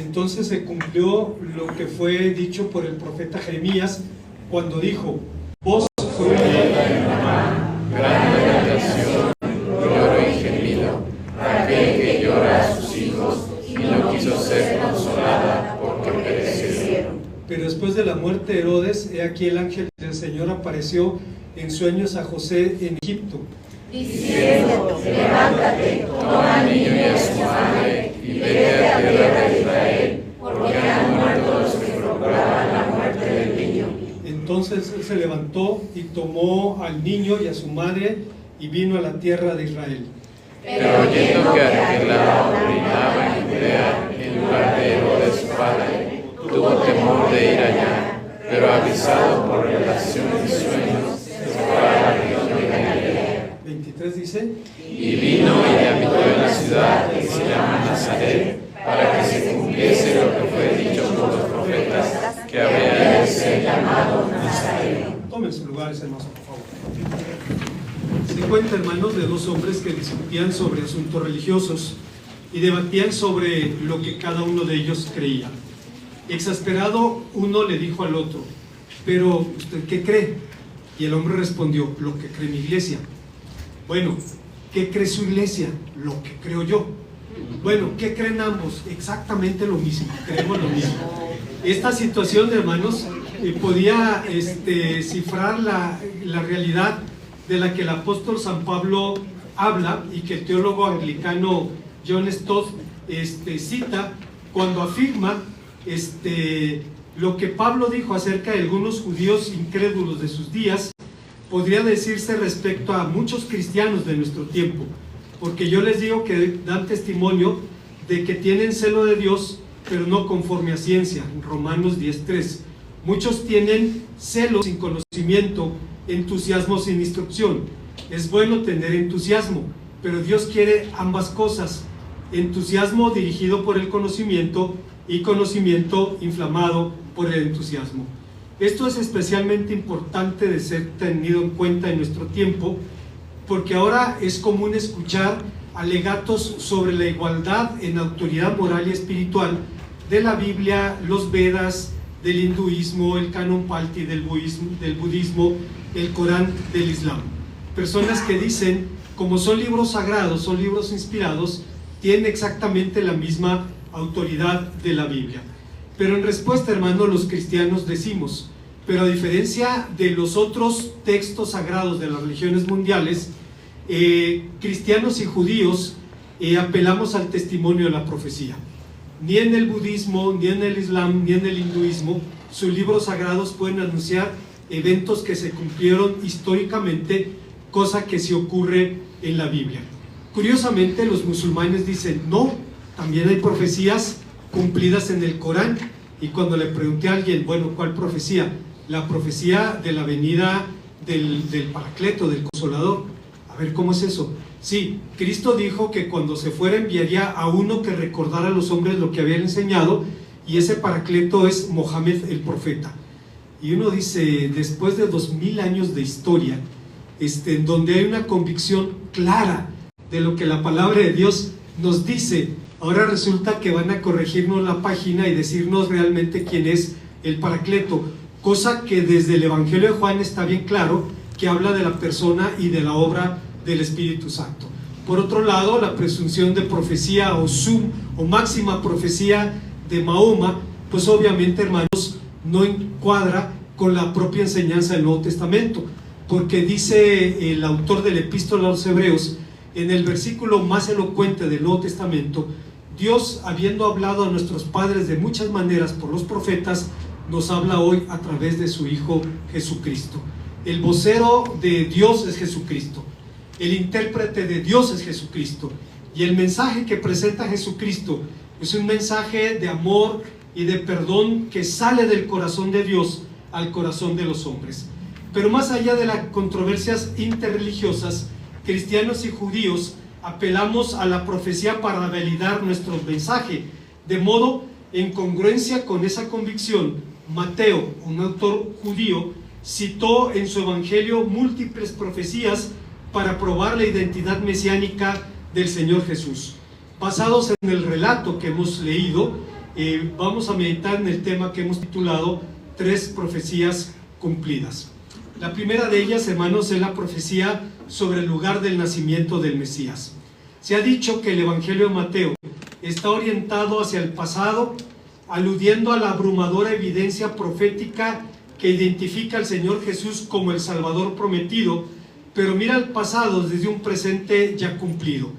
Entonces se cumplió lo que fue dicho por el profeta Jeremías cuando dijo: voz fruta en Ramá, grande lamentación, lloro y gemido, aquel que llora a sus hijos y no quiso ser consolada porque perecieron. Pero después de la muerte de Herodes, he aquí el ángel del Señor apareció en sueños a José en Egipto, diciendo: levántate, toma al niño y a su madre, y vete a tierra de Israel, porque han muerto los que procuraban la muerte del niño. Entonces él se levantó y tomó al niño y a su madre y vino a la tierra de Israel. Pero oyendo que Arquelao reinaba en Judea en lugar de Herodes su padre, tuvo temor de ir allá, pero avisado por revelaciones y sueños, se fue a la región de Galilea. 23 dice: Y vino y habitó en la ciudad que se llama Nazaret, para que se cumpliese lo que fue dicho por los profetas, que habría de ser llamado Nazareno. Tomen sus lugares, hermanos, por favor. Se cuenta, hermanos, de dos hombres que discutían sobre asuntos religiosos y debatían sobre lo que cada uno de ellos creía. Exasperado, uno le dijo al otro: pero ¿usted qué cree? Y el hombre respondió: lo que cree mi iglesia. Bueno, ¿qué cree su iglesia? Lo que creo yo. Bueno, ¿qué creen ambos? Exactamente lo mismo, creemos lo mismo. Esta situación, hermanos, podía cifrar la realidad de la que el apóstol San Pablo habla y que el teólogo anglicano John Stott cita cuando afirma lo que Pablo dijo acerca de algunos judíos incrédulos de sus días. Podría decirse respecto a muchos cristianos de nuestro tiempo, porque yo les digo que dan testimonio de que tienen celo de Dios, pero no conforme a ciencia. Romanos 10:3. Muchos tienen celo sin conocimiento, entusiasmo sin instrucción. Es bueno tener entusiasmo, pero Dios quiere ambas cosas: entusiasmo dirigido por el conocimiento y conocimiento inflamado por el entusiasmo. Esto es especialmente importante de ser tenido en cuenta en nuestro tiempo, porque ahora es común escuchar alegatos sobre la igualdad en autoridad moral y espiritual de la Biblia, los Vedas, del hinduismo, el canon Palti del budismo, el Corán del Islam. Personas que dicen, como son libros sagrados, son libros inspirados, tienen exactamente la misma autoridad de la Biblia. Pero en respuesta, hermanos, los cristianos decimos: pero a diferencia de los otros textos sagrados de las religiones mundiales, cristianos y judíos apelamos al testimonio de la profecía. Ni en el budismo, ni en el islam, ni en el hinduismo, sus libros sagrados pueden anunciar eventos que se cumplieron históricamente, cosa que sí ocurre en la Biblia. Curiosamente, los musulmanes dicen: no, también hay profecías cumplidas en el Corán. Y cuando le pregunté a alguien: bueno, ¿cuál profecía? La profecía de la venida del Paracleto, del Consolador. A ver, ¿cómo es eso? Sí, Cristo dijo que cuando se fuera enviaría a uno que recordara a los hombres lo que habían enseñado, y ese Paracleto es Mohammed el profeta. Y uno dice, después de 2000 años de historia, en donde hay una convicción clara de lo que la palabra de Dios nos dice, ahora resulta que van a corregirnos la página y decirnos realmente quién es el Paracleto, cosa que desde el Evangelio de Juan está bien claro, que habla de la persona y de la obra del Espíritu Santo. Por otro lado, la presunción de profecía o máxima profecía de Mahoma, pues obviamente, hermanos, no encuadra con la propia enseñanza del Nuevo Testamento, porque dice el autor del Epístola a los Hebreos, en el versículo más elocuente del Nuevo Testamento: Dios, habiendo hablado a nuestros padres de muchas maneras por los profetas, nos habla hoy a través de su Hijo Jesucristo. El vocero de Dios es Jesucristo, el intérprete de Dios es Jesucristo, y el mensaje que presenta Jesucristo es un mensaje de amor y de perdón que sale del corazón de Dios al corazón de los hombres. Pero más allá de las controversias interreligiosas, cristianos y judíos apelamos a la profecía para validar nuestro mensaje, de modo, en congruencia con esa convicción, Mateo, un autor judío, citó en su evangelio múltiples profecías para probar la identidad mesiánica del Señor Jesús. Basados en el relato que hemos leído, vamos a meditar en el tema que hemos titulado 3 profecías cumplidas. La primera de ellas, hermanos, es la profecía sobre el lugar del nacimiento del Mesías. Se ha dicho que el Evangelio de Mateo está orientado hacia el pasado, aludiendo a la abrumadora evidencia profética que identifica al Señor Jesús como el Salvador prometido, pero mira al pasado desde un presente ya cumplido.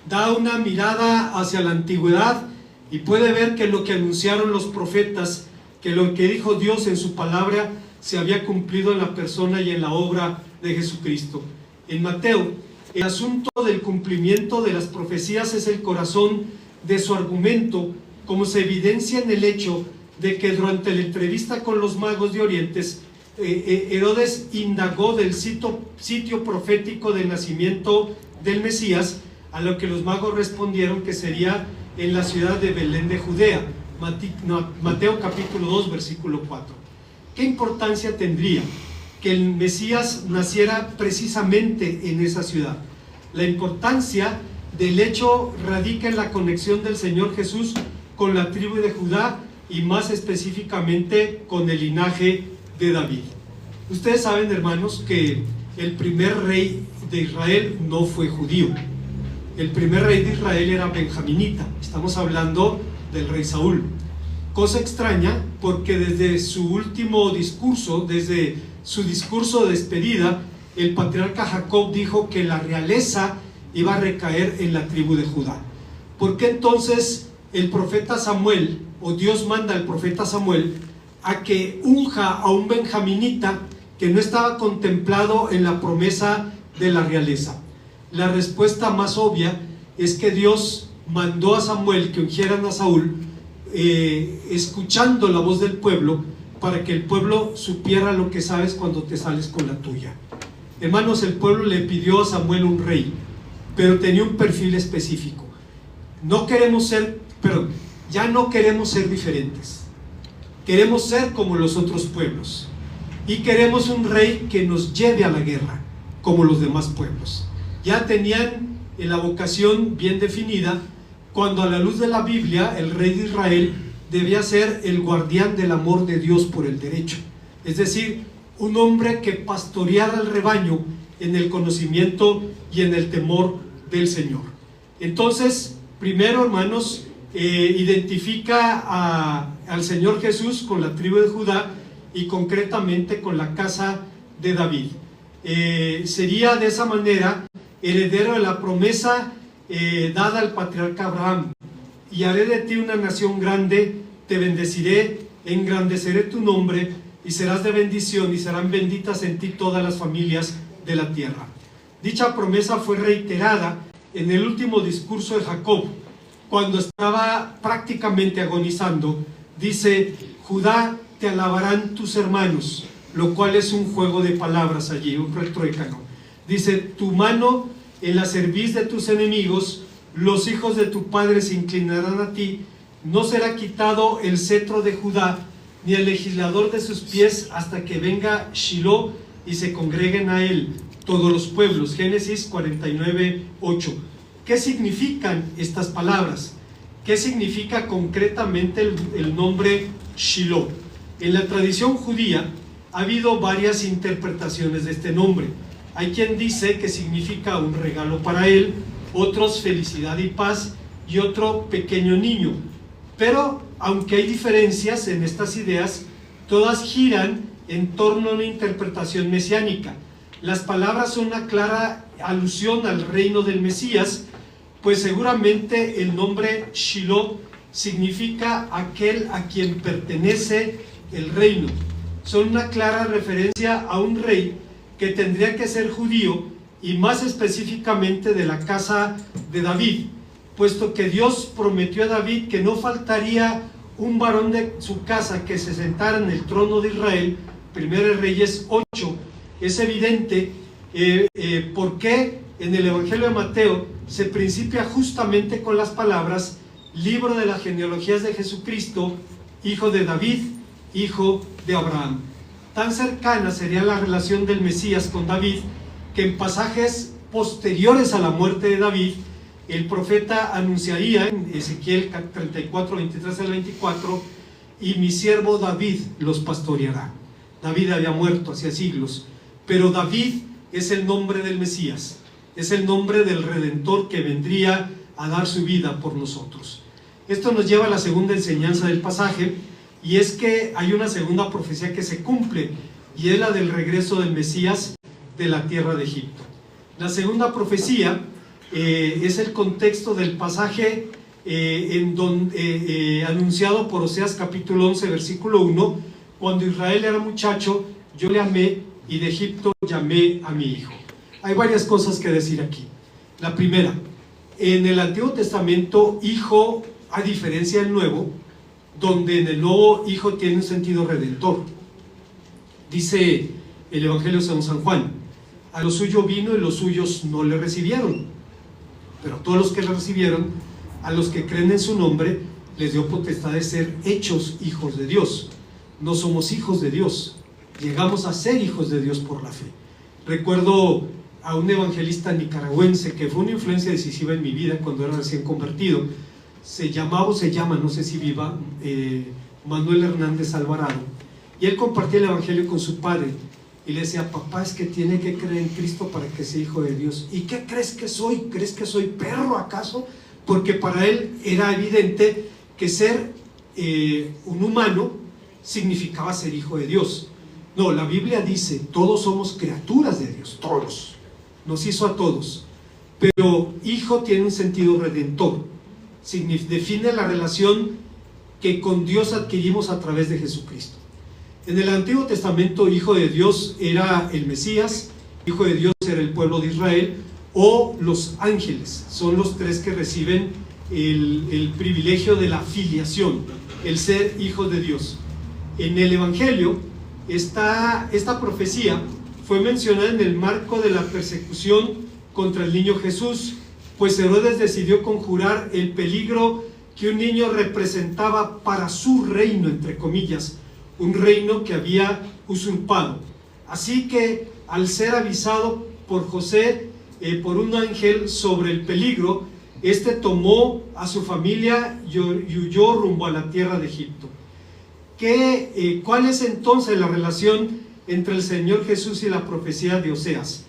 Da una mirada hacia la antigüedad y puede ver que lo que anunciaron los profetas, que lo que dijo Dios en su palabra, se había cumplido en la persona y en la obra de Jesucristo. En Mateo, el asunto del cumplimiento de las profecías es el corazón de su argumento, como se evidencia en el hecho de que durante la entrevista con los magos de Orientes, Herodes indagó del sitio profético del nacimiento del Mesías, a lo que los magos respondieron que sería en la ciudad de Belén de Judea. Mateo capítulo 2, versículo 4. ¿Qué importancia tendría que el Mesías naciera precisamente en esa ciudad? La importancia del hecho radica en la conexión del Señor Jesús con la tribu de Judá y más específicamente con el linaje de David. Ustedes saben, hermanos, que el primer rey de Israel no fue judío. El primer rey de Israel era benjaminita. Estamos hablando del rey Saúl. Cosa extraña, porque desde su último discurso, desde su discurso de despedida, el patriarca Jacob dijo que la realeza iba a recaer en la tribu de Judá. ¿Por qué entonces el profeta Samuel, o Dios manda al profeta Samuel, a que unja a un benjaminita que no estaba contemplado en la promesa de la realeza? La respuesta más obvia es que Dios mandó a Samuel que ungieran a Saúl, escuchando la voz del pueblo, para que el pueblo supiera lo que sabes cuando te sales con la tuya. Hermanos, el pueblo le pidió a Samuel un rey, pero tenía un perfil específico. Ya no queremos ser diferentes. Queremos ser como los otros pueblos. Y queremos un rey que nos lleve a la guerra, como los demás pueblos. Ya tenían la vocación bien definida, cuando a la luz de la Biblia el rey de Israel debía ser el guardián del amor de Dios por el derecho, es decir, un hombre que pastoreara al rebaño en el conocimiento y en el temor del Señor. Entonces, primero, hermanos, identifica al Señor Jesús con la tribu de Judá y concretamente con la casa de David. Sería de esa manera heredero de la promesa dada al patriarca Abraham: y haré de ti una nación grande, te bendeciré, engrandeceré tu nombre y serás de bendición, y serán benditas en ti todas las familias de la tierra. Dicha promesa fue reiterada en el último discurso de Jacob, cuando estaba prácticamente agonizando. Dice: Judá, te alabarán tus hermanos, lo cual es un juego de palabras allí, un retruécano. Dice: tu mano en la cerviz de tus enemigos, los hijos de tu padre se inclinarán a ti, no será quitado el cetro de Judá, ni el legislador de sus pies, hasta que venga Shiloh y se congreguen a él todos los pueblos. Génesis 49:8. ¿Qué significan estas palabras? ¿Qué significa concretamente el nombre Shiloh? En la tradición judía ha habido varias interpretaciones de este nombre. Hay quien dice que significa un regalo para él, otros felicidad y paz, y otro pequeño niño. Pero aunque hay diferencias en estas ideas, todas giran en torno a una interpretación mesiánica. Las palabras son una clara alusión al reino del Mesías, pues seguramente el nombre Shiloh significa aquel a quien pertenece el reino. Son una clara referencia a un rey que tendría que ser judío, y más específicamente de la casa de David, puesto que Dios prometió a David que no faltaría un varón de su casa que se sentara en el trono de Israel. 1 Reyes 8. Es evidente por qué en el Evangelio de Mateo se principia justamente con las palabras: libro de las genealogías de Jesucristo, hijo de David, hijo de Abraham. Tan cercana sería la relación del Mesías con David, que en pasajes posteriores a la muerte de David, el profeta anunciaría en Ezequiel 34, 23 al 24, y mi siervo David los pastoreará. David había muerto hacía siglos, pero David es el nombre del Mesías, es el nombre del Redentor que vendría a dar su vida por nosotros. Esto nos lleva a la segunda enseñanza del pasaje, y es que hay una segunda profecía que se cumple, y es la del regreso del Mesías de la tierra de Egipto. La segunda profecía es el contexto del pasaje anunciado por Oseas capítulo 11 versículo 1: cuando Israel era muchacho, yo le amé, y de Egipto llamé a mi hijo. Hay varias cosas que decir aquí. La primera, en el Antiguo Testamento, hijo, a diferencia del Nuevo, donde en el Nuevo hijo tiene un sentido redentor. Dice el Evangelio según San Juan: a lo suyo vino y los suyos no le recibieron, pero a todos los que le recibieron, a los que creen en su nombre, les dio potestad de ser hechos hijos de Dios. No somos hijos de Dios, llegamos a ser hijos de Dios por la fe. Recuerdo a un evangelista nicaragüense que fue una influencia decisiva en mi vida cuando era recién convertido. Se llama, no sé si viva, Manuel Hernández Alvarado, y él compartía el evangelio con su padre y le decía: papá, es que tiene que creer en Cristo para que sea hijo de Dios. ¿Y qué crees que soy? ¿Crees que soy perro acaso? Porque para él era evidente que ser un humano significaba ser hijo de Dios. No, la Biblia dice: todos somos criaturas de Dios, todos, nos hizo a todos, pero hijo tiene un sentido redentor, define la relación que con Dios adquirimos a través de Jesucristo. En el Antiguo Testamento, hijo de Dios era el Mesías, hijo de Dios era el pueblo de Israel, o los ángeles. Son los tres que reciben el privilegio de la filiación, el ser hijos de Dios. En el Evangelio, esta profecía fue mencionada en el marco de la persecución contra el niño Jesús, pues Herodes decidió conjurar el peligro que un niño representaba para su reino, entre comillas, un reino que había usurpado. Así que, al ser avisado por José, por un ángel sobre el peligro, este tomó a su familia y huyó rumbo a la tierra de Egipto. ¿Cuál es entonces la relación entre el Señor Jesús y la profecía de Oseas?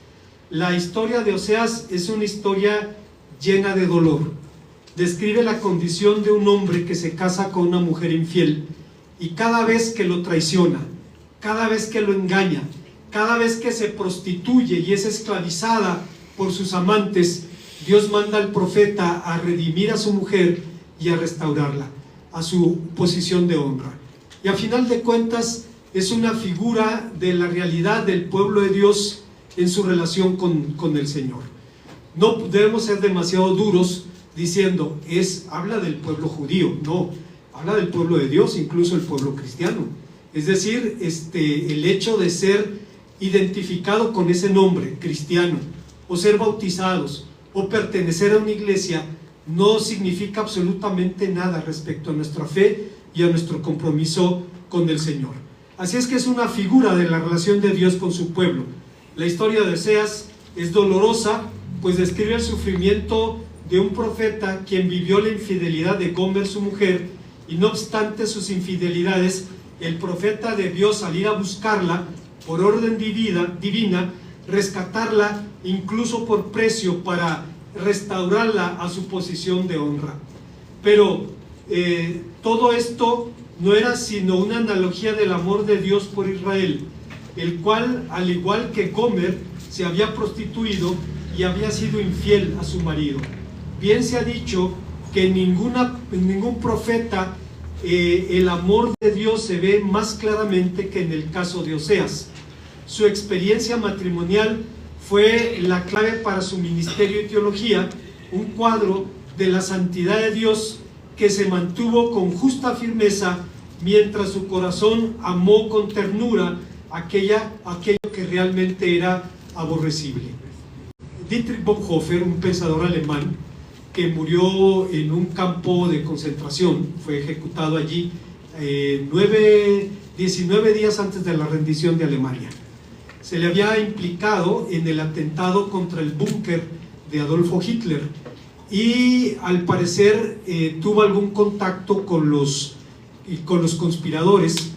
La historia de Oseas es una historia llena de dolor. Describe la condición de un hombre que se casa con una mujer infiel, y cada vez que lo traiciona, cada vez que lo engaña, cada vez que se prostituye y es esclavizada por sus amantes, Dios manda al profeta a redimir a su mujer y a restaurarla a su posición de honra. Y a final de cuentas es una figura de la realidad del pueblo de Dios en su relación con el Señor. No debemos ser demasiado duros diciendo, habla del pueblo judío. No, habla del pueblo de Dios, incluso el pueblo cristiano. Es decir, el hecho de ser identificado con ese nombre, cristiano, o ser bautizados, o pertenecer a una iglesia, no significa absolutamente nada respecto a nuestra fe y a nuestro compromiso con el Señor. Así es que es una figura de la relación de Dios con su pueblo. La historia de Oseas es dolorosa, pues describe el sufrimiento de un profeta quien vivió la infidelidad de Gomer, su mujer, y no obstante sus infidelidades, el profeta debió salir a buscarla por orden divina, rescatarla incluso por precio para restaurarla a su posición de honra. Pero todo esto no era sino una analogía del amor de Dios por Israel, el cual, al igual que Gomer, se había prostituido y había sido infiel a su marido. Bien se ha dicho que en ningún profeta el amor de Dios se ve más claramente que en el caso de Oseas. Su experiencia matrimonial fue la clave para su ministerio y teología, un cuadro de la santidad de Dios que se mantuvo con justa firmeza mientras su corazón amó con ternura aquello que realmente era aborrecible. Dietrich Bonhoeffer, un pensador alemán que murió en un campo de concentración, fue ejecutado allí 19 días antes de la rendición de Alemania. Se le había implicado en el atentado contra el búnker de Adolfo Hitler, y al parecer tuvo algún contacto con los conspiradores,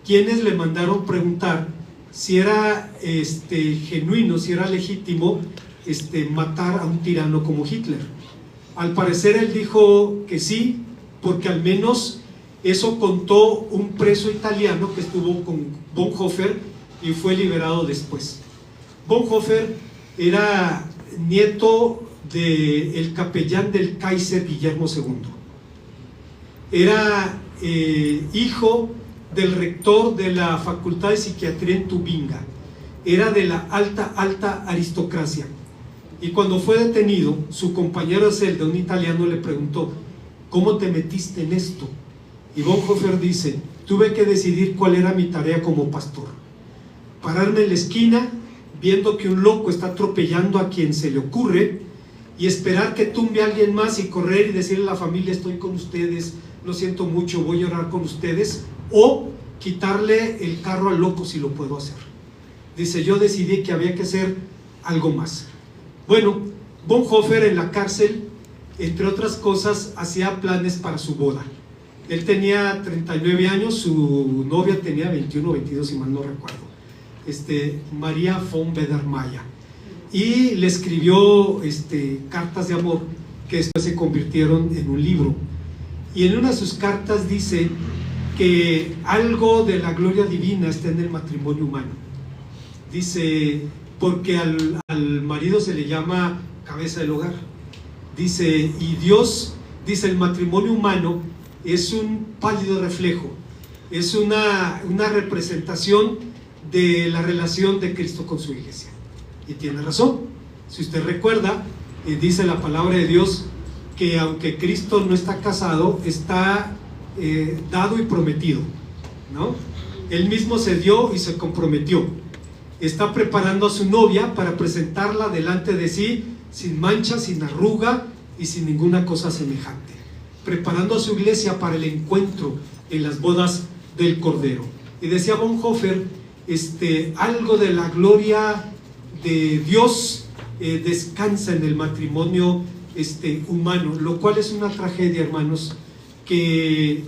quienes le mandaron preguntar si era genuino, si era legítimo matar a un tirano como Hitler. Al parecer él dijo que sí, porque al menos eso contó un preso italiano que estuvo con Bonhoeffer y fue liberado después. Bonhoeffer era nieto del capellán del Kaiser Guillermo II. Era hijo del rector de la Facultad de Psiquiatría en Tubinga. Era de la alta aristocracia. Y cuando fue detenido, su compañero de celda, un italiano, le preguntó: ¿cómo te metiste en esto? Y Bonhoeffer dice: tuve que decidir cuál era mi tarea como pastor. Pararme en la esquina, viendo que un loco está atropellando a quien se le ocurre, y esperar que tumbe a alguien más y correr y decirle a la familia: estoy con ustedes, lo siento mucho, voy a orar con ustedes, o quitarle el carro al loco si lo puedo hacer. Dice: yo decidí que había que hacer algo más. Bueno, Bonhoeffer en la cárcel, entre otras cosas, hacía planes para su boda. Él tenía 39 años, su novia tenía 21 o 22, si mal no recuerdo, María von Bedermeier, y le escribió cartas de amor que después se convirtieron en un libro. Y en una de sus cartas dice que algo de la gloria divina está en el matrimonio humano. Dice, porque al marido se le llama cabeza del hogar. Dice, y Dios, dice, el matrimonio humano es un pálido reflejo, es una representación de la relación de Cristo con su iglesia. Y tiene razón. Si usted recuerda, dice la palabra de Dios que aunque Cristo no está casado, está dado y prometido, ¿no? Él mismo se dio y se comprometió. Está preparando a su novia para presentarla delante de sí sin mancha, sin arruga y sin ninguna cosa semejante, preparando a su iglesia para el encuentro en las bodas del Cordero. Y decía Bonhoeffer, algo de la gloria de Dios descansa en el matrimonio humano, lo cual es una tragedia, hermanos, que,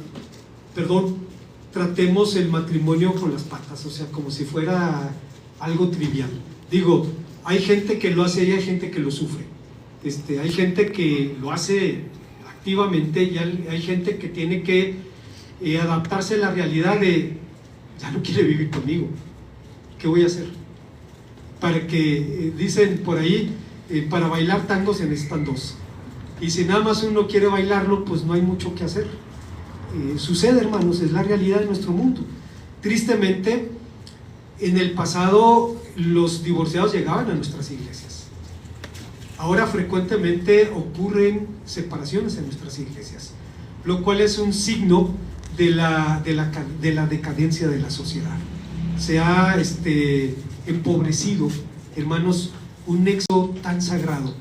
tratemos el matrimonio con las patas, o sea, como si fuera algo trivial. Digo, hay gente que lo hace y hay gente que lo sufre. Hay gente que lo hace activamente y hay gente que tiene que adaptarse a la realidad de: ya no quiere vivir conmigo, ¿qué voy a hacer? Para que, dicen por ahí, para bailar tango se necesitan dos, y si nada más uno quiere bailarlo, pues no hay mucho que hacer. Sucede, hermanos, es la realidad de nuestro mundo. Tristemente, en el pasado los divorciados llegaban a nuestras iglesias. Ahora frecuentemente ocurren separaciones en nuestras iglesias, lo cual es un signo de la decadencia de la sociedad. Se ha empobrecido, hermanos, un nexo tan sagrado.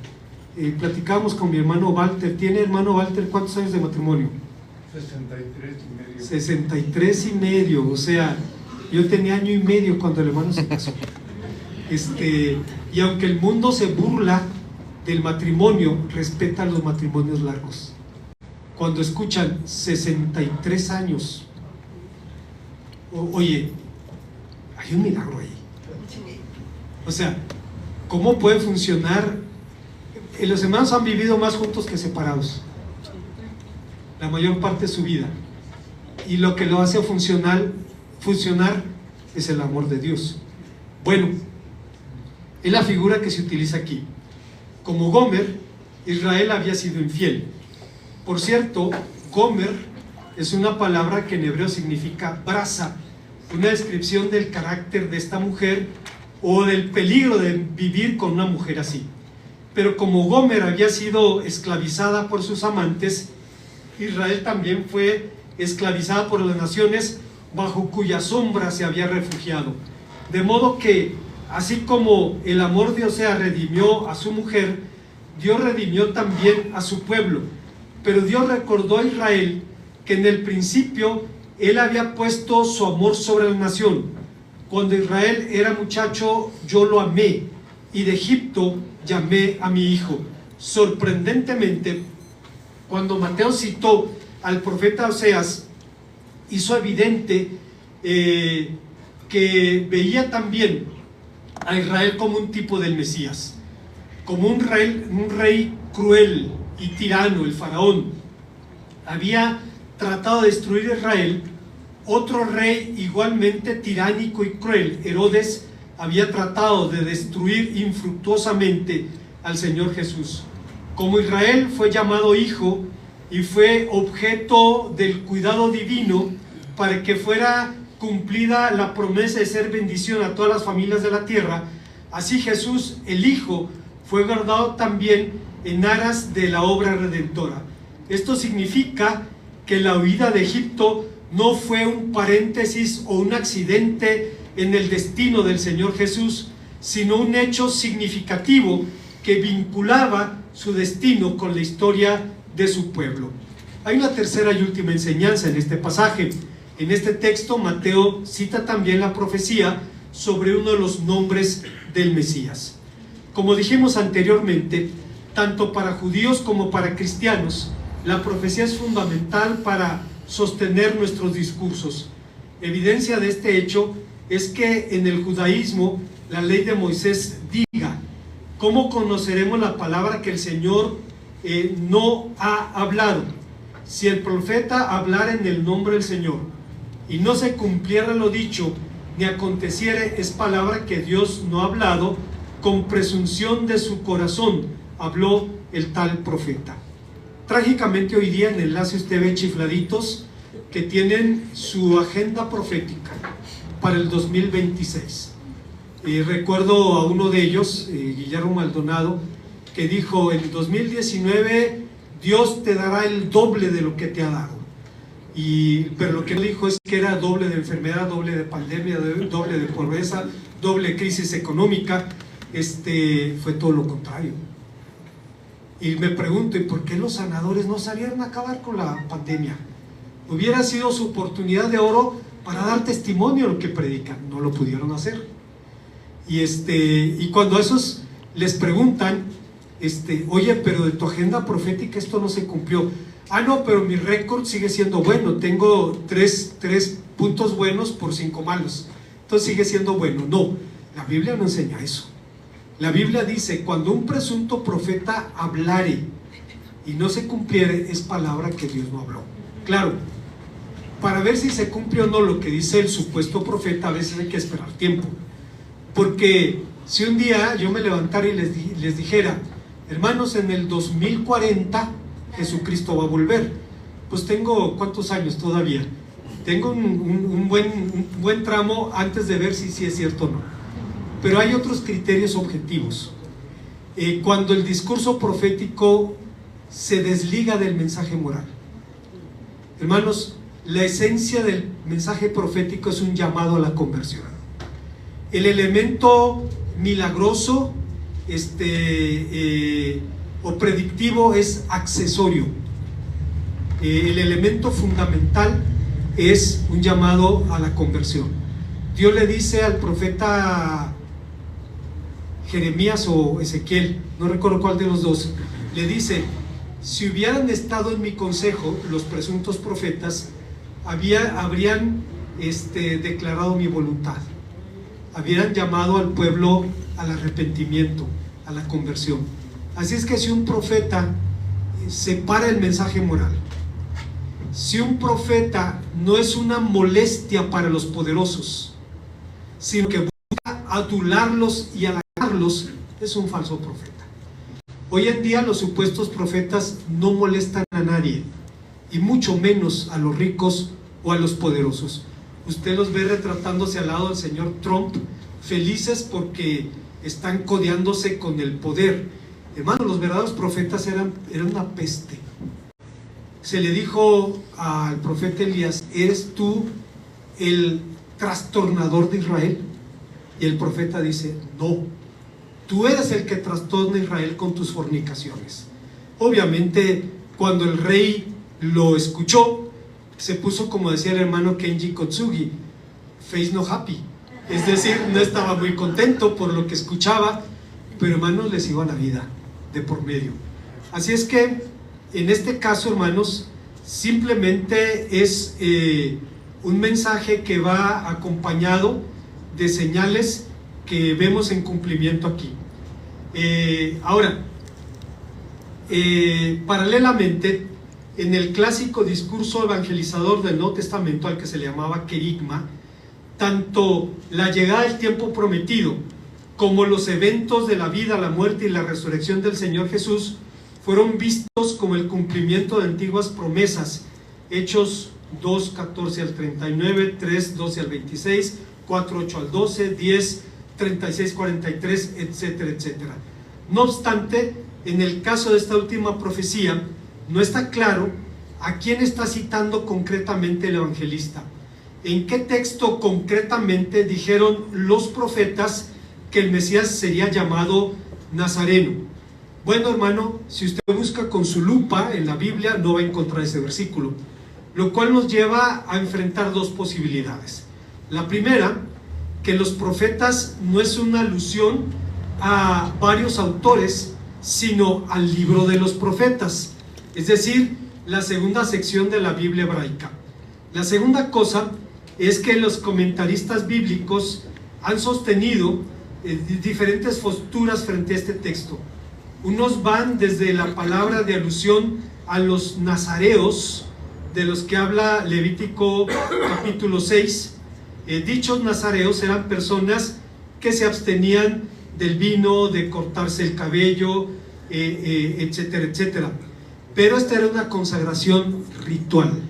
Platicábamos con mi hermano Walter. ¿Tiene, hermano Walter, cuántos años de matrimonio? 63 y medio, o sea, yo tenía año y medio cuando el hermano se casó. Y aunque el mundo se burla del matrimonio, respeta los matrimonios largos. Cuando escuchan 63 años, oye, hay un milagro ahí. O sea, ¿cómo puede funcionar? Los hermanos han vivido más juntos que separados la mayor parte de su vida, y lo que lo hace funcionar es el amor de Dios. Bueno, es la figura que se utiliza aquí. Como Gomer, Israel había sido infiel. Por cierto, Gomer es una palabra que en hebreo significa brasa, una descripción del carácter de esta mujer o del peligro de vivir con una mujer así. Pero como Gomer había sido esclavizada por sus amantes, Israel también fue esclavizada por las naciones bajo cuya sombra se había refugiado. De modo que, así como el amor de Osea redimió a su mujer, Dios redimió también a su pueblo. Pero Dios recordó a Israel que en el principio Él había puesto su amor sobre la nación. Cuando Israel era muchacho, yo lo amé, y de Egipto llamé a mi hijo. sorprendentemente, cuando Mateo citó al profeta Oseas, hizo evidente que veía también a Israel como un tipo del Mesías, como un rey cruel y tirano, el faraón. Había tratado de destruir a Israel. Otro rey igualmente tiránico y cruel, Herodes, había tratado de destruir infructuosamente al Señor Jesús. Como Israel fue llamado hijo y fue objeto del cuidado divino para que fuera cumplida la promesa de ser bendición a todas las familias de la tierra, así Jesús, el Hijo, fue guardado también en aras de la obra redentora. Esto significa que la huida de Egipto no fue un paréntesis o un accidente en el destino del Señor Jesús, sino un hecho significativo que vinculaba su destino con la historia de su pueblo. Hay una tercera y última enseñanza en este pasaje. En este texto, Mateo cita también la profecía sobre uno de los nombres del Mesías. Como dijimos anteriormente, tanto para judíos como para cristianos, la profecía es fundamental para sostener nuestros discursos. Evidencia de este hecho es que en el judaísmo la ley de Moisés diga: ¿cómo conoceremos la palabra que el Señor no ha hablado? Si el profeta hablara en el nombre del Señor y no se cumpliera lo dicho, ni aconteciere, es palabra que Dios no ha hablado, con presunción de su corazón habló el tal profeta. Trágicamente hoy día en Enlace usted ve chifladitos que tienen su agenda profética para el 2026. Recuerdo a uno de ellos, Guillermo Maldonado, que dijo: en 2019 Dios te dará el doble de lo que te ha dado. Pero lo que no dijo es que era doble de enfermedad, doble de pandemia, doble de pobreza, doble crisis económica. Fue todo lo contrario. Y me pregunto, ¿y por qué los sanadores no salieron a acabar con la pandemia? Hubiera sido su oportunidad de oro para dar testimonio de lo que predican. No lo pudieron hacer. Y cuando a esos les preguntan, oye, pero de tu agenda profética esto no se cumplió. Ah, no, pero mi récord sigue siendo bueno. Tengo tres puntos buenos por 5 malos. Entonces sigue siendo bueno. No, la Biblia no enseña eso. La Biblia dice: cuando un presunto profeta hablare y no se cumpliere, es palabra que Dios no habló. Claro, para ver si se cumple o no lo que dice el supuesto profeta, a veces hay que esperar tiempo. Porque si un día yo me levantara y les dijera: hermanos, en el 2040 Jesucristo va a volver, pues tengo ¿cuántos años todavía? Tengo un buen tramo antes de ver si es cierto o no. Pero hay otros criterios objetivos. Cuando el discurso profético se desliga del mensaje moral. Hermanos, la esencia del mensaje profético es un llamado a la conversión. El elemento milagroso o predictivo es accesorio. El elemento fundamental es un llamado a la conversión. Dios le dice al profeta Jeremías o Ezequiel, no recuerdo cuál de los dos, le dice: si hubieran estado en mi consejo los presuntos profetas, habrían declarado mi voluntad, habrían llamado al pueblo al arrepentimiento, a la conversión. Así es que si un profeta separa el mensaje moral, si un profeta no es una molestia para los poderosos, sino que busca adularlos y halagarlos, es un falso profeta. Hoy en día los supuestos profetas no molestan a nadie, y mucho menos a los ricos o a los poderosos. Usted los ve retratándose al lado del señor Trump, felices porque están codeándose con el poder. Hermanos, los verdaderos profetas eran una peste. Se le dijo al profeta Elías: ¿eres tú el trastornador de Israel? Y el profeta dice: no, tú eres el que trastorna a Israel con tus fornicaciones. Obviamente, cuando el rey lo escuchó, se puso, como decía el hermano Kenji Kotsugi, face no happy, es decir, no estaba muy contento por lo que escuchaba, pero hermanos, les iba la vida de por medio. Así es que, en este caso, hermanos, simplemente es un mensaje que va acompañado de señales que vemos en cumplimiento aquí. Ahora, paralelamente, en el clásico discurso evangelizador del Nuevo Testamento, al que se le llamaba querigma, tanto la llegada del tiempo prometido como los eventos de la vida, la muerte y la resurrección del Señor Jesús fueron vistos como el cumplimiento de antiguas promesas. Hechos 2, 14 al 39, 3, 12 al 26, 4, 8 al 12, 10, 36, 43, etcétera, etcétera. No obstante, en el caso de esta última profecía, no está claro a quién está citando concretamente el evangelista. ¿En qué texto concretamente dijeron los profetas que el Mesías sería llamado Nazareno? Bueno, hermano, si usted busca con su lupa en la Biblia, no va a encontrar ese versículo, lo cual nos lleva a enfrentar dos posibilidades. La primera, que los profetas no es una alusión a varios autores, sino al libro de los profetas, es decir, la segunda sección de la Biblia hebraica. La segunda cosa es que los comentaristas bíblicos han sostenido diferentes posturas frente a este texto. Unos van desde la palabra de alusión a los nazareos, de los que habla Levítico capítulo 6. Dichos nazareos eran personas que se abstenían del vino, de cortarse el cabello, etcétera, etcétera. Pero esta era una consagración ritual.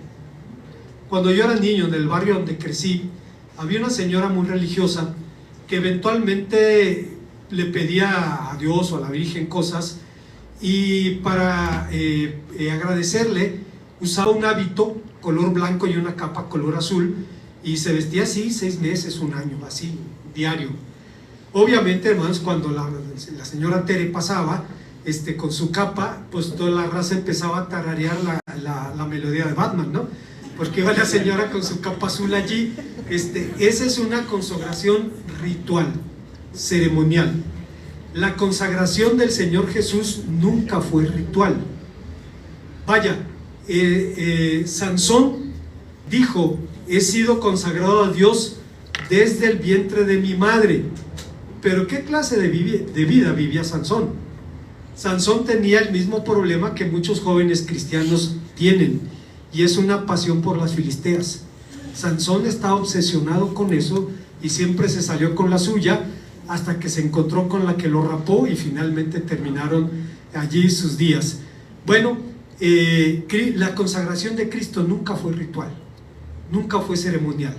Cuando yo era niño, en el barrio donde crecí, había una señora muy religiosa que eventualmente le pedía a Dios o a la Virgen cosas, y para agradecerle usaba un hábito color blanco y una capa color azul, y se vestía así 6 meses, 1 año, así, diario. Obviamente, hermanos, cuando la señora Tere pasaba con su capa, pues toda la raza empezaba a tararear la melodía de Batman, ¿no? Porque iba la señora con su capa azul allí. Esa es una consagración ritual, ceremonial. La consagración del Señor Jesús nunca fue ritual. Vaya, Sansón dijo: he sido consagrado a Dios desde el vientre de mi madre. Pero ¿qué clase de vida vivía Sansón? Sansón tenía el mismo problema que muchos jóvenes cristianos tienen, y es una pasión por las filisteas. Sansón estaba obsesionado con eso y siempre se salió con la suya, hasta que se encontró con la que lo rapó y finalmente terminaron allí sus días. Bueno, la consagración de Cristo nunca fue ritual, nunca fue ceremonial.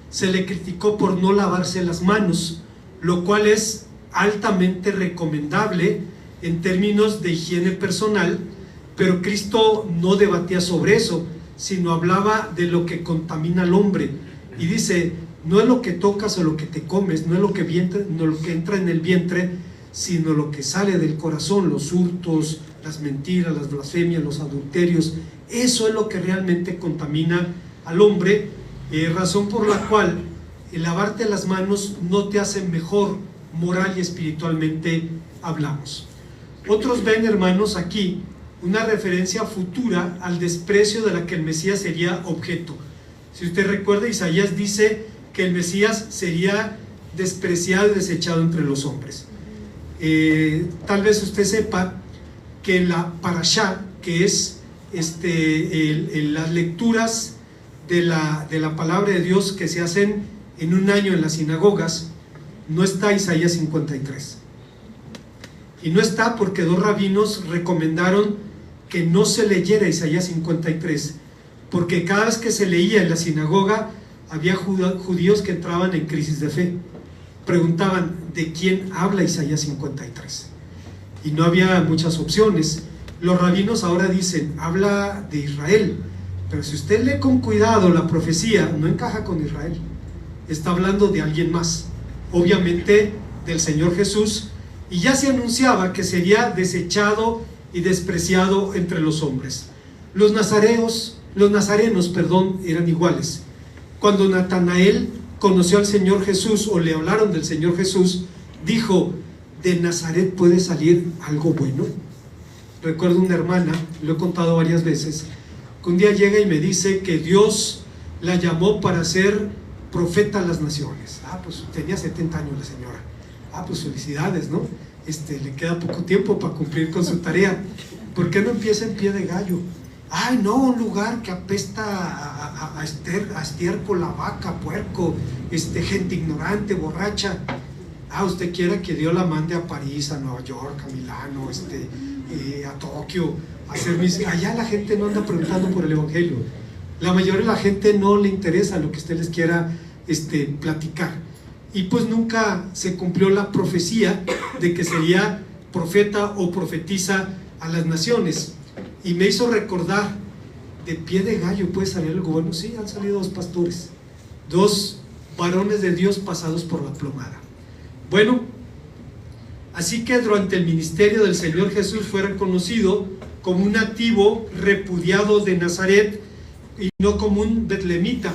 Se le criticó por no lavarse las manos, lo cual es altamente recomendable en términos de higiene personal, pero Cristo no debatía sobre eso, sino hablaba de lo que contamina al hombre, y dice: no es lo que tocas o lo que te comes, no es lo que entra en el vientre, sino lo que sale del corazón, los hurtos, las mentiras, las blasfemias, los adulterios. Eso es lo que realmente contamina al hombre, razón por la cual el lavarte las manos no te hace mejor moral y espiritualmente hablamos. Otros ven, hermanos, aquí una referencia futura al desprecio de la que el Mesías sería objeto. Si usted recuerda, Isaías dice que el Mesías sería despreciado y desechado entre los hombres. Tal vez usted sepa que en la Parashá, que es las lecturas de la palabra de Dios que se hacen en un año en las sinagogas, no está Isaías 53. Y no está porque 2 rabinos recomendaron que no se leyera Isaías 53, porque cada vez que se leía en la sinagoga había judíos que entraban en crisis de fe. Preguntaban: ¿de quién habla Isaías 53? Y no había muchas opciones. Los rabinos ahora dicen: habla de Israel, pero si usted lee con cuidado la profecía, no encaja con Israel, está hablando de alguien más, obviamente del Señor Jesús, y ya se anunciaba que sería desechado y despreciado entre los hombres. Los nazarenos, eran iguales. Cuando Natanael conoció al Señor Jesús, o le hablaron del Señor Jesús, dijo: ¿de Nazaret puede salir algo bueno? recuerdo una hermana, lo he contado varias veces, que un día llega y me dice que Dios la llamó para ser profeta a las naciones. Pues tenía 70 años la señora. Pues felicidades, ¿no? Le queda poco tiempo para cumplir con su tarea. ¿Por qué no empieza en pie de gallo? Ay, no, un lugar que apesta a estiércol, la vaca, puerco, gente ignorante, borracha. Usted quiere que Dios la mande a París, a Nueva York, a Milano, a Tokio, a hacer allá la gente no anda preguntando por el evangelio. La mayoría de la gente no le interesa lo que usted les quiera platicar. Y pues nunca se cumplió la profecía de que sería profeta o profetiza a las naciones. Y me hizo recordar, de pie de gallo puede salir algo bueno. Sí, han salido 2 pastores, 2 varones de Dios pasados por la plomada. Bueno, así que durante el ministerio del Señor Jesús fue reconocido como un nativo repudiado de Nazaret y no como un betlemita.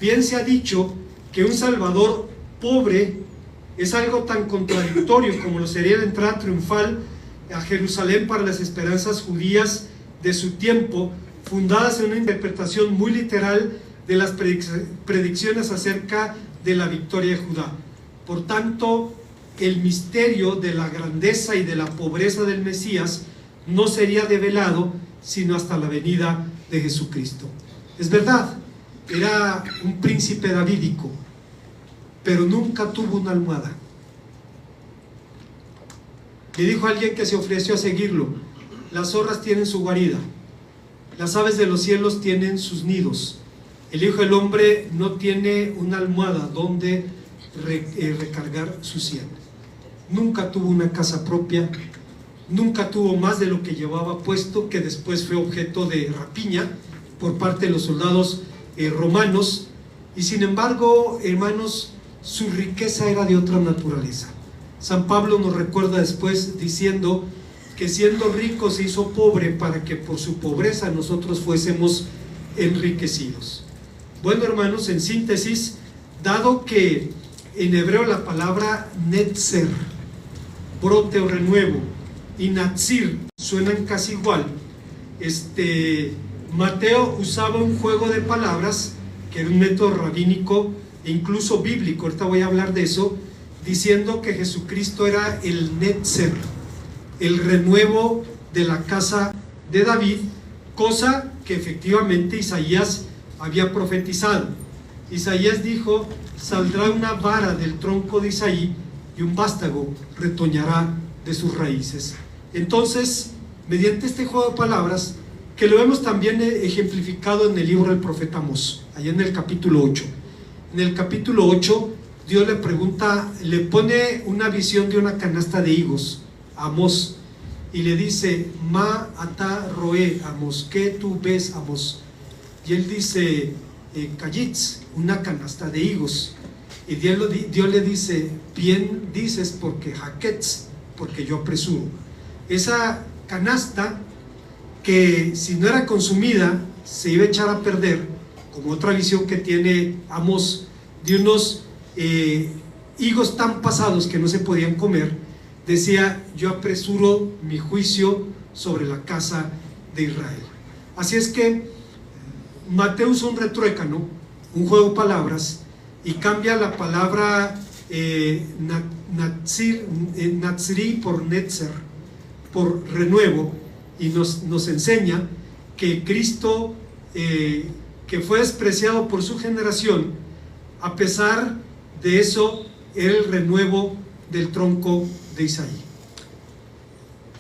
Bien se ha dicho que un Salvador pobre es algo tan contradictorio como lo sería la entrada triunfal a Jerusalén para las esperanzas judías de su tiempo, fundadas en una interpretación muy literal de las predicciones acerca de la victoria de Judá. Por tanto, el misterio de la grandeza y de la pobreza del Mesías no sería develado sino hasta la venida de Jesucristo. Es verdad, era un príncipe davídico, pero nunca tuvo una almohada. Le dijo a alguien que se ofreció a seguirlo: las zorras tienen su guarida, las aves de los cielos tienen sus nidos, el Hijo del Hombre no tiene una almohada donde recargar su sien. Nunca tuvo una casa propia, nunca tuvo más de lo que llevaba puesto, que después fue objeto de rapiña por parte de los soldados romanos. Y sin embargo, hermanos, su riqueza era de otra naturaleza. San Pablo nos recuerda después diciendo que siendo rico se hizo pobre para que por su pobreza nosotros fuésemos enriquecidos. Bueno, hermanos, en síntesis, dado que en hebreo la palabra netzer, brote o renuevo, y natsir suenan casi igual, Mateo usaba un juego de palabras que era un método rabínico e incluso bíblico, ahorita voy a hablar de eso, diciendo que Jesucristo era el netzer, el renuevo de la casa de David, cosa que efectivamente Isaías había profetizado. Isaías dijo: saldrá una vara del tronco de Isaí y un vástago retoñará de sus raíces. Entonces, mediante este juego de palabras, que lo vemos también ejemplificado en el libro del profeta Amós, allá en el capítulo 8. En el capítulo 8, Dios le pregunta, le pone una visión de una canasta de higos a Amós, y le dice: Ma ata roé, Amós, ¿qué tú ves, Amós? Y él dice: Kayitz, una canasta de higos. Y Dios le dice: bien dices, porque Haketz, porque yo apresuro. Esa canasta, que si no era consumida se iba a echar a perder, como otra visión que tiene Amós, de unos higos tan pasados que no se podían comer, decía: yo apresuro mi juicio sobre la casa de Israel. Así es que Mateo usa un retruécano, un juego de palabras, y cambia la palabra natsiri por netzer, por renuevo, y nos enseña que Cristo, que fue despreciado por su generación, a pesar de eso era el renuevo del tronco de Isaí.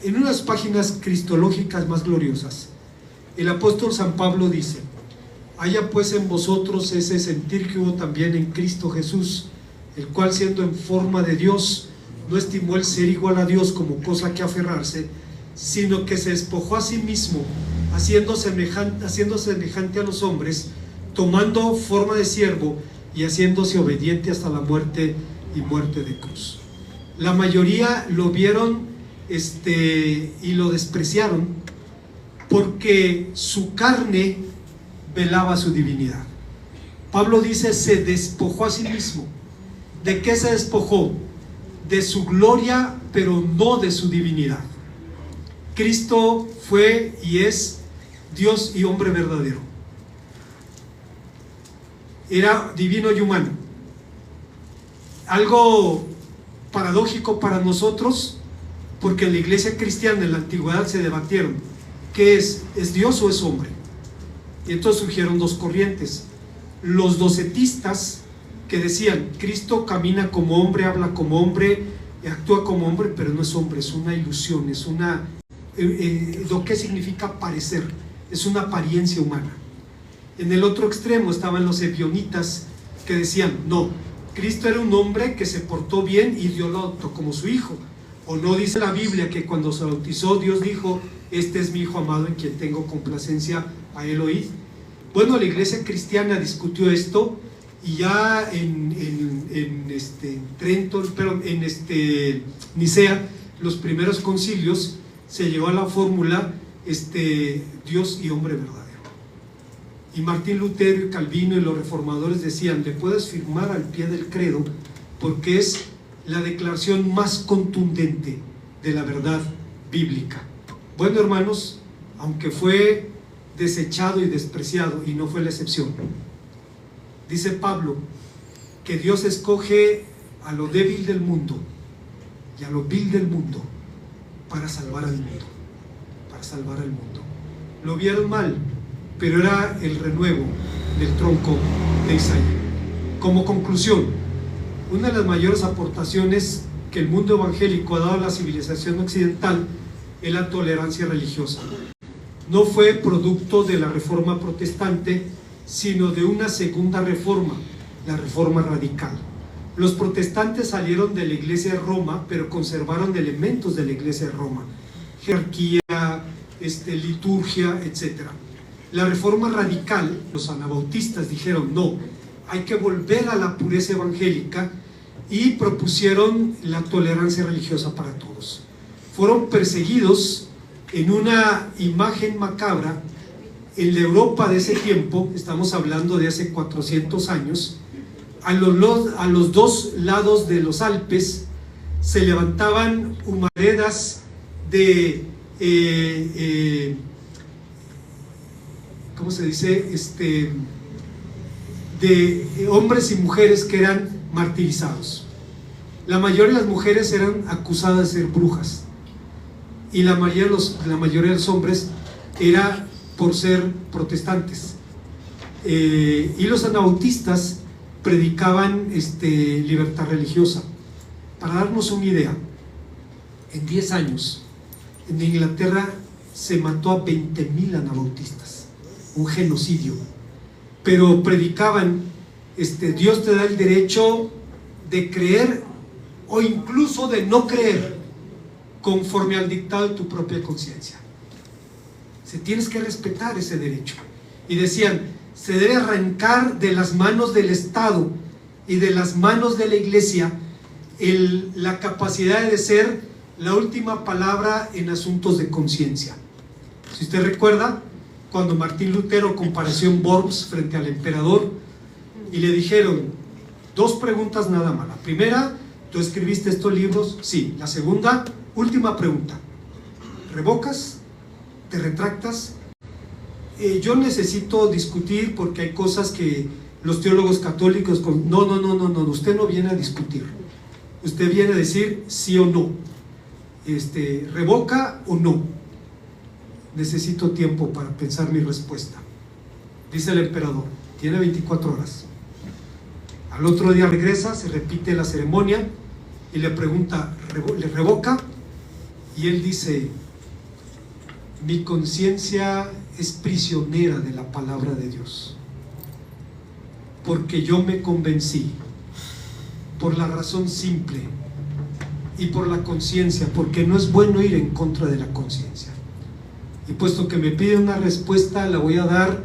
En unas páginas cristológicas más gloriosas, el apóstol San Pablo dice: haya pues en vosotros ese sentir que hubo también en Cristo Jesús, el cual, siendo en forma de Dios, no estimó el ser igual a Dios como cosa que aferrarse, sino que se despojó a sí mismo, haciendo semejante a los hombres, tomando forma de siervo y haciéndose obediente hasta la muerte y muerte de cruz. La mayoría lo vieron y lo despreciaron porque su carne velaba su divinidad. Pablo dice: se despojó a sí mismo. ¿De qué se despojó? De su gloria, pero no de su divinidad. Cristo fue y es Dios y hombre verdadero. Era divino y humano. Algo paradójico para nosotros, porque en la iglesia cristiana en la antigüedad se debatieron, ¿qué es? ¿Es Dios o es hombre? Y entonces surgieron dos corrientes. Los docetistas, que decían, Cristo camina como hombre, habla como hombre, actúa como hombre, pero no es hombre, es una ilusión, es una... lo que significa parecer, es una apariencia humana. En el otro extremo estaban los ebionitas, que decían, no, Cristo era un hombre que se portó bien y Dios lo adoptó como su hijo. ¿O no dice la Biblia que cuando se bautizó Dios dijo, este es mi hijo amado en quien tengo complacencia, a él oíd? Bueno, la iglesia cristiana discutió esto, y ya en Nicea, los primeros concilios, se llegó a la fórmula Dios y hombre verdadero. Y Martín Lutero y Calvino y los reformadores decían, le puedes firmar al pie del credo porque es la declaración más contundente de la verdad bíblica. Bueno, hermanos, aunque fue desechado y despreciado, y no fue la excepción, dice Pablo que Dios escoge a lo débil del mundo y a lo vil del mundo para salvar al mundo, para salvar al mundo. Lo vieron mal, pero era el renuevo del tronco de Isaí. Como conclusión, una de las mayores aportaciones que el mundo evangélico ha dado a la civilización occidental es la tolerancia religiosa. No fue producto de la reforma protestante, sino de una segunda reforma, la reforma radical. Los protestantes salieron de la iglesia de Roma, pero conservaron elementos de la iglesia de Roma, jerarquía, liturgia, etc. La reforma radical, los anabautistas dijeron, no, hay que volver a la pureza evangélica, y propusieron la tolerancia religiosa para todos. Fueron perseguidos en una imagen macabra. En la Europa de ese tiempo, estamos hablando de hace 400 años, a los dos lados de los Alpes se levantaban humaredas de ¿cómo se dice? De hombres y mujeres que eran martirizados. La mayoría de las mujeres eran acusadas de ser brujas, y la mayoría de los hombres era por ser protestantes. Y los anabautistas predicaban libertad religiosa. Para darnos una idea, en 10 años en Inglaterra se mató a 20,000 anabautistas, un genocidio, pero predicaban Dios te da el derecho de creer o incluso de no creer conforme al dictado de tu propia conciencia. Tienes que respetar ese derecho. Y decían, se debe arrancar de las manos del Estado y de las manos de la iglesia la capacidad de ser la última palabra en asuntos de conciencia. Si usted recuerda, cuando Martín Lutero compareció en Worms frente al emperador y le dijeron 2 preguntas nada más. La primera, ¿tú escribiste estos libros? Sí. La segunda, última pregunta, ¿revocas? ¿Te retractas? Yo necesito discutir porque hay cosas que los teólogos católicos no, usted no viene a discutir, usted viene a decir sí o no, revoca o no. Necesito tiempo para pensar mi respuesta. Dice el emperador, tiene 24 horas. Al otro día regresa, se repite la ceremonia y le pregunta, ¿le revoca? Y él dice, mi conciencia es prisionera de la palabra de Dios, porque yo me convencí, por la razón simple y por la conciencia, porque no es bueno ir en contra de la conciencia. Y puesto que me pide una respuesta, la voy a dar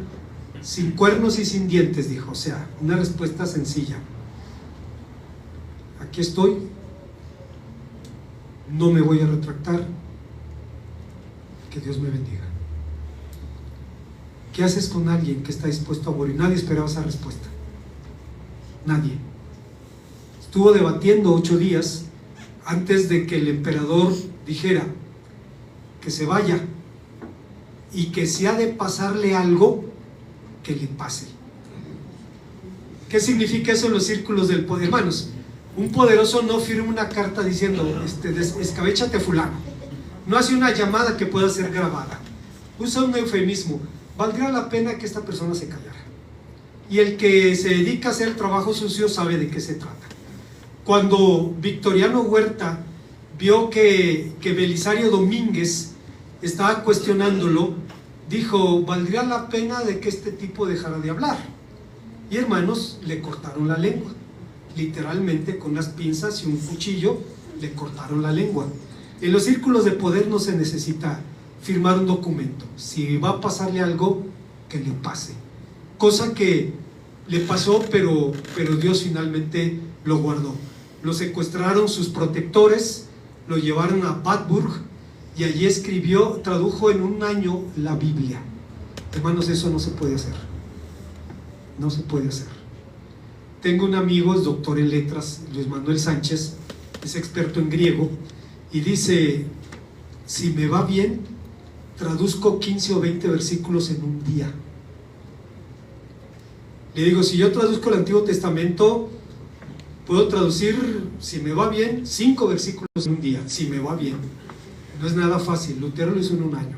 sin cuernos y sin dientes, dijo. O sea, una respuesta sencilla. Aquí estoy, no me voy a retractar, que Dios me bendiga. ¿Qué haces con alguien que está dispuesto a morir? Nadie esperaba esa respuesta. Nadie. Estuvo debatiendo 8 días antes de que el emperador dijera, que se vaya, y que si ha de pasarle algo, que le pase. ¿Qué significa eso en los círculos del poder? Hermanos, un poderoso no firma una carta diciendo escabéchate a fulano, no hace una llamada que pueda ser grabada, usa un eufemismo. Valdría la pena que esta persona se callara, y el que se dedica a hacer el trabajo sucio sabe de qué se trata. Cuando Victoriano Huerta vio que Belisario Domínguez estaba cuestionándolo, dijo: valdría la pena de que este tipo dejara de hablar. Y hermanos, le cortaron la lengua, literalmente con unas pinzas y un cuchillo le cortaron la lengua. En los círculos de poder no se necesita firmar un documento. Si va a pasarle algo, que le pase. Cosa que le pasó, pero Dios finalmente lo guardó. Lo secuestraron sus protectores, lo llevaron a Padburg, y allí tradujo en un año la Biblia. Hermanos, eso no se puede hacer. No se puede hacer. Tengo un amigo, es doctor en letras, Luis Manuel Sánchez, es experto en griego, y dice: si me va bien, traduzco 15 o 20 versículos en un día. Le digo: si yo traduzco el Antiguo Testamento, puedo traducir, si me va bien, 5 versículos en un día, si me va bien. No es nada fácil. Lutero lo hizo en un año,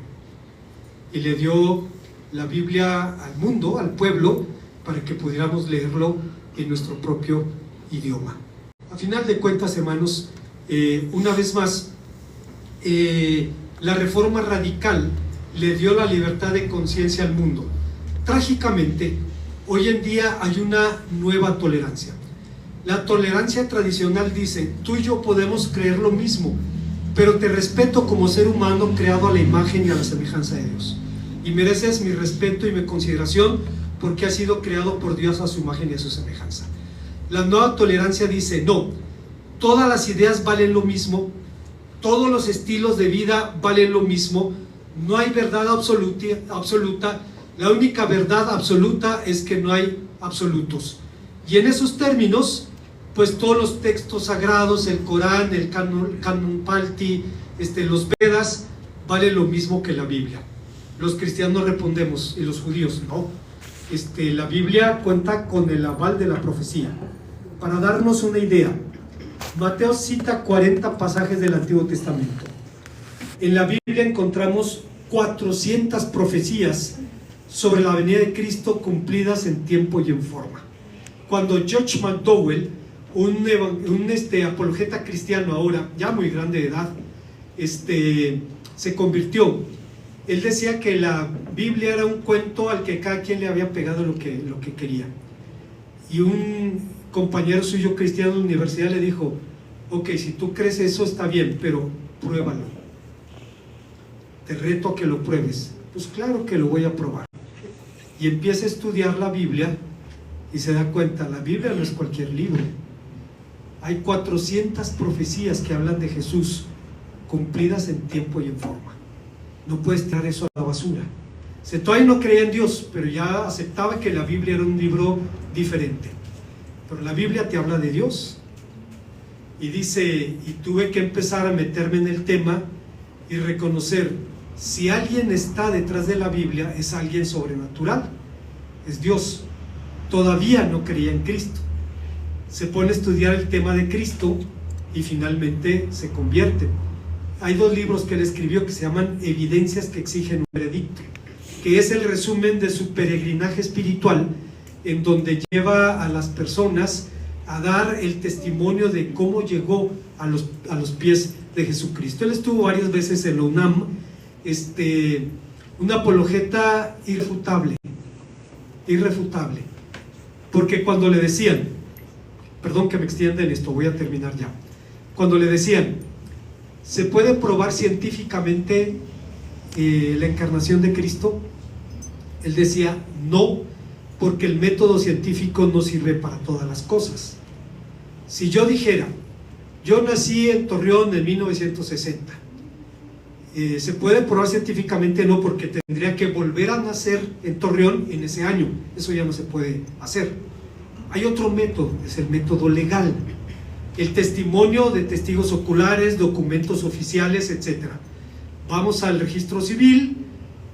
y le dio la Biblia al mundo, al pueblo, para que pudiéramos leerlo en nuestro propio idioma. A final de cuentas, hermanos, una vez más, la reforma radical le dio la libertad de conciencia al mundo. Trágicamente, hoy en día hay una nueva tolerancia. La tolerancia tradicional dice: tú y yo podemos creer lo mismo, pero te respeto como ser humano creado a la imagen y a la semejanza de Dios, y mereces mi respeto y mi consideración porque has sido creado por Dios a su imagen y a su semejanza. La nueva tolerancia dice: no, todas las ideas valen lo mismo, todos los estilos de vida valen lo mismo, no hay verdad absoluta, la única verdad absoluta es que no hay absolutos. Y en esos términos, pues todos los textos sagrados, el Corán, el Canon Palti, los Vedas, valen lo mismo que la Biblia. Los cristianos respondemos, y los judíos no. La Biblia cuenta con el aval de la profecía. Para darnos una idea, Mateo cita 40 pasajes del Antiguo Testamento. En la Biblia encontramos 400 profecías sobre la venida de Cristo cumplidas en tiempo y en forma. Cuando George McDowell, un apologeta cristiano ahora, ya muy grande de edad, se convirtió, él decía que la Biblia era un cuento al que cada quien le había pegado lo que quería. Y un compañero suyo cristiano de la universidad le dijo: ok, si tú crees eso está bien, pero pruébalo. Te reto a que lo pruebes. Pues claro que lo voy a probar. Y empieza a estudiar la Biblia y se da cuenta: la Biblia no es cualquier libro. Hay 400 profecías que hablan de Jesús cumplidas en tiempo y en forma. No puedes tirar eso a la basura. Se todavía no creía en Dios, pero ya aceptaba que la Biblia era un libro diferente. Pero la Biblia te habla de Dios. Y dice, y tuve que empezar a meterme en el tema y reconocer: si alguien está detrás de la Biblia, es alguien sobrenatural, es Dios. Todavía no creía en Cristo. Se pone a estudiar el tema de Cristo y finalmente se convierte. Hay 2 libros que él escribió que se llaman Evidencias que exigen un veredicto, que es el resumen de su peregrinaje espiritual, en donde lleva a las personas a dar el testimonio de cómo llegó a los pies de Jesucristo. Él estuvo varias veces en la UNAM, un apologeta irrefutable, porque cuando le decían, perdón que me extienda en esto, voy a terminar ya, cuando le decían: ¿se puede probar científicamente la encarnación de Cristo? Él decía: no, porque el método científico no sirve para todas las cosas. Si yo dijera: yo nací en Torreón en 1960, ¿se puede probar científicamente? No, porque tendría que volver a nacer en Torreón en ese año. Eso ya no se puede hacer. Hay otro método, es el método legal, el testimonio de testigos oculares, documentos oficiales, etc. Vamos al registro civil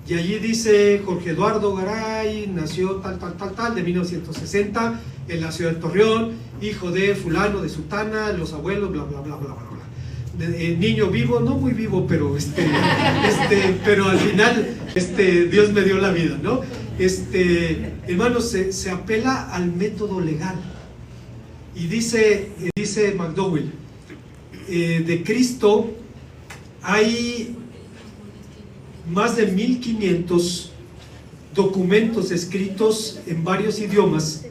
y allí dice Jorge Eduardo Garay, nació tal, de 1960 en la ciudad de Torreón, hijo de fulano, de sutana, los abuelos, bla, bla, bla, bla, bla, bla. Niño vivo, no muy vivo, pero pero al final Dios me dio la vida, ¿no? Hermanos, se apela al método legal. Y dice McDowell, de Cristo hay más de 1500 documentos escritos en varios idiomas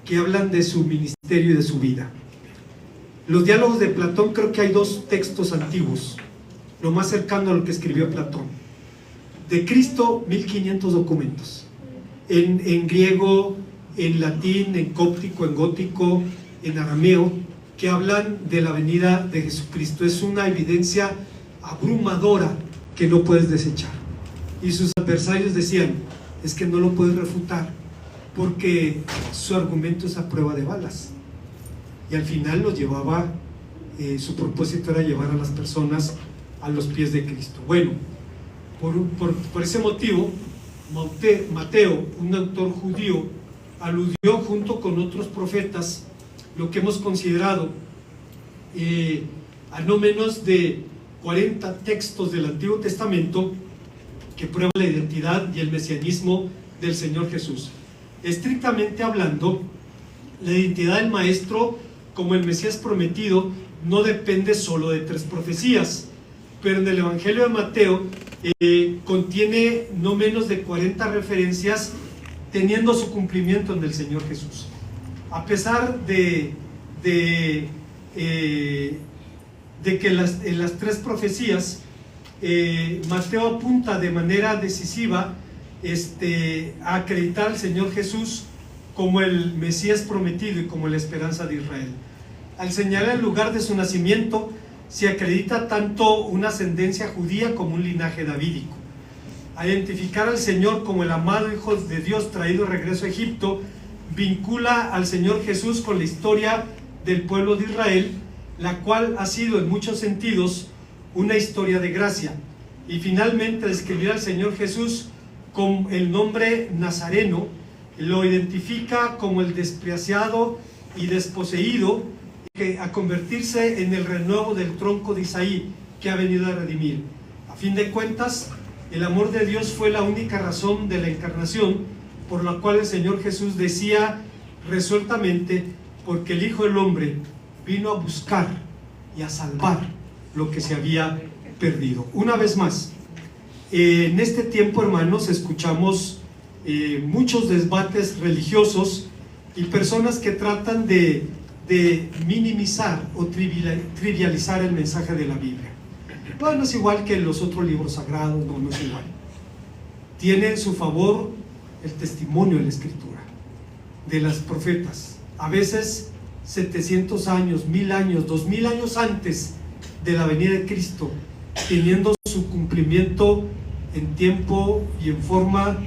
que hablan de su ministerio y de su vida. Los diálogos de Platón, creo que hay 2 textos antiguos, lo más cercano a lo que escribió Platón. De Cristo, 1500 documentos, en griego, en latín, en cóptico, en gótico, en arameo, que hablan de la venida de Jesucristo. Es una evidencia abrumadora que no puedes desechar. Y sus adversarios decían, es que no lo puedes refutar, porque su argumento es a prueba de balas. Y al final lo llevaba, su propósito era llevar a las personas a los pies de Cristo. Bueno, por ese motivo, Mateo, un autor judío, aludió junto con otros profetas lo que hemos considerado a no menos de 40 textos del Antiguo Testamento que prueban la identidad y el mesianismo del Señor Jesús. Estrictamente hablando, la identidad del Maestro como el Mesías prometido no depende solo de 3 profecías, pero en el Evangelio de Mateo contiene no menos de 40 referencias teniendo su cumplimiento en el Señor Jesús. A pesar de que en las 3 profecías Mateo apunta de manera decisiva a acreditar al Señor Jesús como el Mesías prometido y como la esperanza de Israel. Al señalar el lugar de su nacimiento, se acredita tanto una ascendencia judía como un linaje davídico. A identificar al Señor como el amado Hijo de Dios traído de regreso a Egipto, vincula al Señor Jesús con la historia del pueblo de Israel, la cual ha sido en muchos sentidos una historia de gracia. Y finalmente, describir al Señor Jesús con el nombre Nazareno lo identifica como el despreciado y desposeído, a convertirse en el renuevo del tronco de Isaí que ha venido a redimir. A fin de cuentas, el amor de Dios fue la única razón de la encarnación, por la cual el Señor Jesús decía resueltamente, porque el Hijo del Hombre vino a buscar y a salvar lo que se había perdido. Una vez más, en este tiempo, hermanos, escuchamos muchos debates religiosos y personas que tratan de minimizar o trivializar el mensaje de la Biblia. No es igual que los otros libros sagrados, no es igual. Tiene en su favor el testimonio de la Escritura, de las profetas. A veces 700 años, 1000 años, 2000 años antes de la venida de Cristo, teniendo su cumplimiento en tiempo y en forma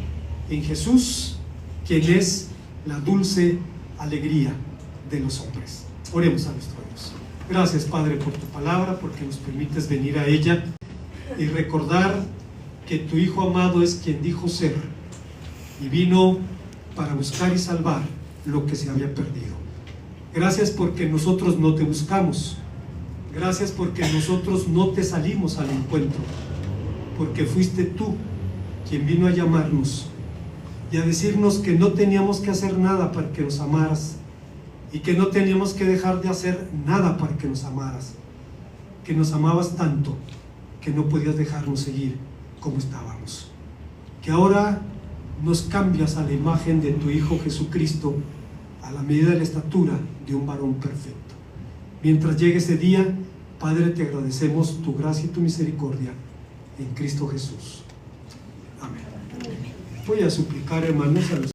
en Jesús, quien es la dulce alegría de los hombres. Oremos a nuestro Dios. Gracias, Padre, por tu palabra, porque nos permites venir a ella y recordar que tu Hijo amado es quien dijo ser y vino para buscar y salvar lo que se había perdido. Gracias porque nosotros no te buscamos. Gracias porque nosotros no te salimos al encuentro, porque fuiste tú quien vino a llamarnos y a decirnos que no teníamos que hacer nada para que nos amaras, y que no teníamos que dejar de hacer nada para que nos amaras, que nos amabas tanto que no podías dejarnos seguir como estábamos, que ahora nos cambias a la imagen de tu Hijo Jesucristo, a la medida de la estatura de un varón perfecto. Mientras llegue ese día, Padre, te agradecemos tu gracia y tu misericordia en Cristo Jesús. Amén. Voy a suplicar, hermanos, a los